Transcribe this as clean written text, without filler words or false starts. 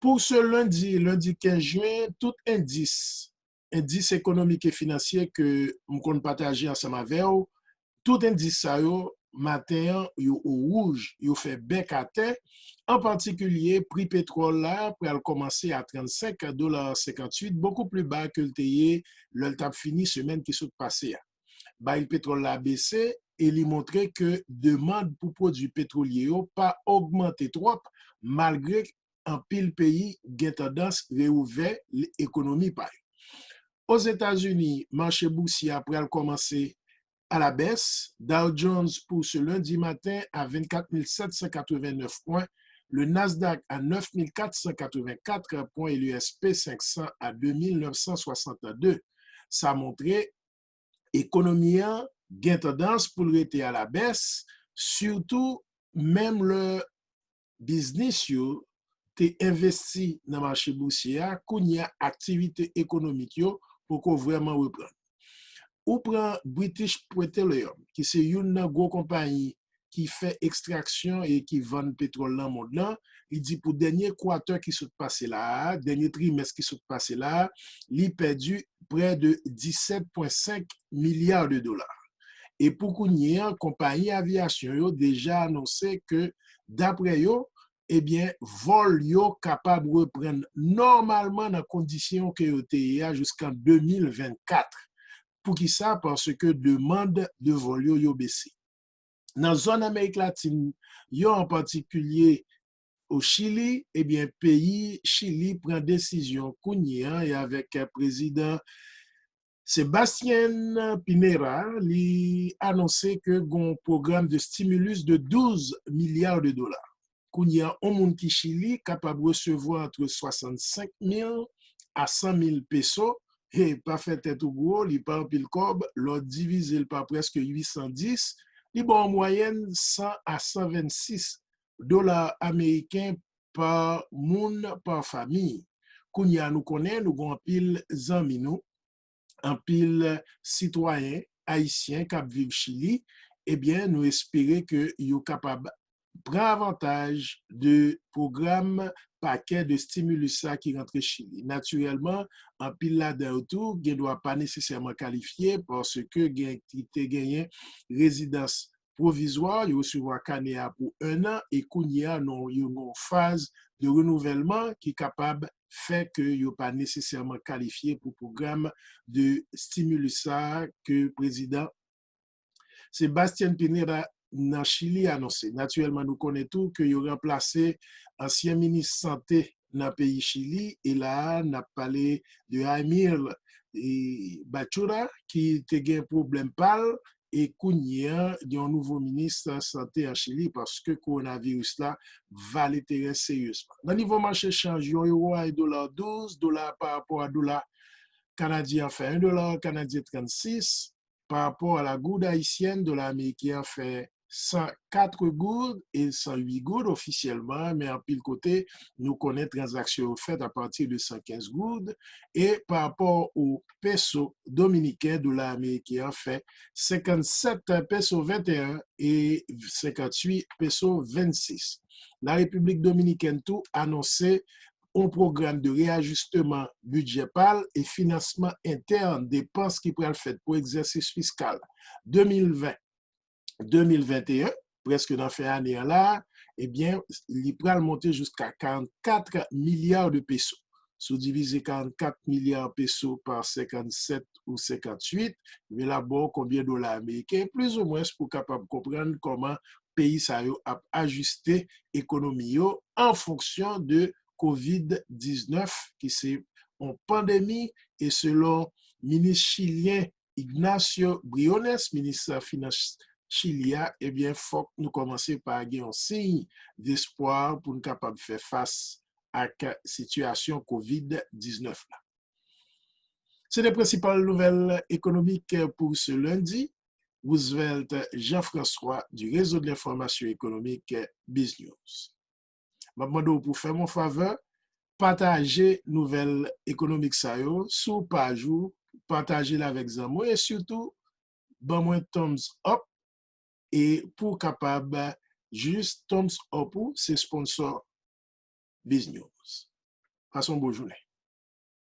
Pour ce lundi 15 juin, tout indice économique et financier que nous compte partager ensemble avec vous, tout indice ça yo, matin yo au rouge, yo fait bec à terre. En particulier, prix pétrole là, pour commencer à 35,58 $, beaucoup plus bas que le TIE, le tap fini semaine qui s'est passée. Bah, le pétrole a baissé et il montré que demande pour produits pétroliers pas augmenté trop malgré un pile pays qui a tendance à réouvrir l'économie. Aux États-Unis, marché boursier après commencer à la baisse. Dow Jones pour ce lundi matin à 24 789 points, le Nasdaq à 9 484 points et l'USP 500 à 2962. Ça a montré l'économie a tendance pour rester à la baisse, surtout même le business yo te investi dans le marché boursier, qu'on y a activité économique yo pour qu'on vraiment reprenne. Ou prend British Petroleum, qui c'est une grosse compagnie qui fait extraction et qui vend pétrole dans le monde là. Il dit pour dernier quarter qui s'est passé là, dernier trimestre qui s'est passé là, il a perdu près de 17,5 milliards de dollars. Et pour qu'on y ait, compagnie aviation a déjà annoncé que d'après eux, eh bien, vol yo capable de reprendre normalement dans les conditions que yo te jusqu'en 2024. Pour qui ça? Parce que demande de vol yo baissé. Dans la zone Amérique latine, yo en particulier au Chili, eh bien, pays Chili prend décision kounia et avec le président Sébastien Pinera, il a annoncé que un programme de stimulus de 12 milliards de dollars. Kounia, on monde qui Chili capable de recevoir entre 65 000 à 100 000 pesos. Et pas fait tête au gros, il pas pile cob, l'autre divisé par presque 810, il bon en moyenne 100 à 126 dollars américains par monde par famille. Kounia nous connaît, nous avons pile zami nous, en pile citoyens haïtiens qui vivent Chili, eh bien nous espérons que yo capable prend avantage de programme paquet de stimulus qui rentre Chili. Naturellement, en pile là-dedans autour, ne doit pas nécessairement qualifier parce que il gagné résidence provisoire, il recevoir Canea pour 1 an et Kounia non une phase de renouvellement qui est capable fait que il pas nécessairement qualifié pour programme de stimulus que le président Sébastien Pinera dans Chili annoncé. Naturellement, nous connaissons tout que il a remplacé ancien ministre santé dans le pays Chili et là, on a parlé de Jaime Bachura qui a un problème pâle et Kounia, il y a un nouveau ministre santé en Chili parce que le coronavirus là va l'intéresser sérieusement. Dans le niveau marché change, euro et dollar 12, dollar par rapport à dollar canadien fait 1 dollar canadien 36. Par rapport à la goutte haïtienne, dollar américain fait 104 gouttes et 108 gouttes officiellement, mais en pile côté, nous connaissons transactions faites à partir de 115 gouttes. Et par rapport au peso dominicain, dollar américain fait 57 pesos 21 et 58 pesos 26. La République dominicaine tout annoncé un programme de réajustement budgétal et financement interne dépenses qui pourraient être faites pour exercice fiscal 2020-2021, presque dans fin année là, eh bien, il pourrait monter jusqu'à 44 milliards de pesos. Sous-diviser 44 milliards de pesos par 57 ou 58, mais là-bas, combien de dollars américains, plus ou moins, pour capable comprendre comment le pays a ajusté l'économie en fonction de COVID-19, qui c'est une pandémie, et selon le ministre chilien Ignacio Briones, ministre des Finances chilien, eh bien, il faut que nous commencions par avoir un signe d'espoir pour nous capables de faire face à la situation COVID-19. C'est les principales nouvelles économiques pour ce lundi. Roosevelt Jean-François du réseau de l'information économique BizNews. Je demande pour faire mon faveur, partager nouvelles économiques ça yo sur page ou partager avec zamo et surtout bon moi thumbs up et pour capable juste thumbs up ou c'est sponsor BizNews. Passons bonne journée.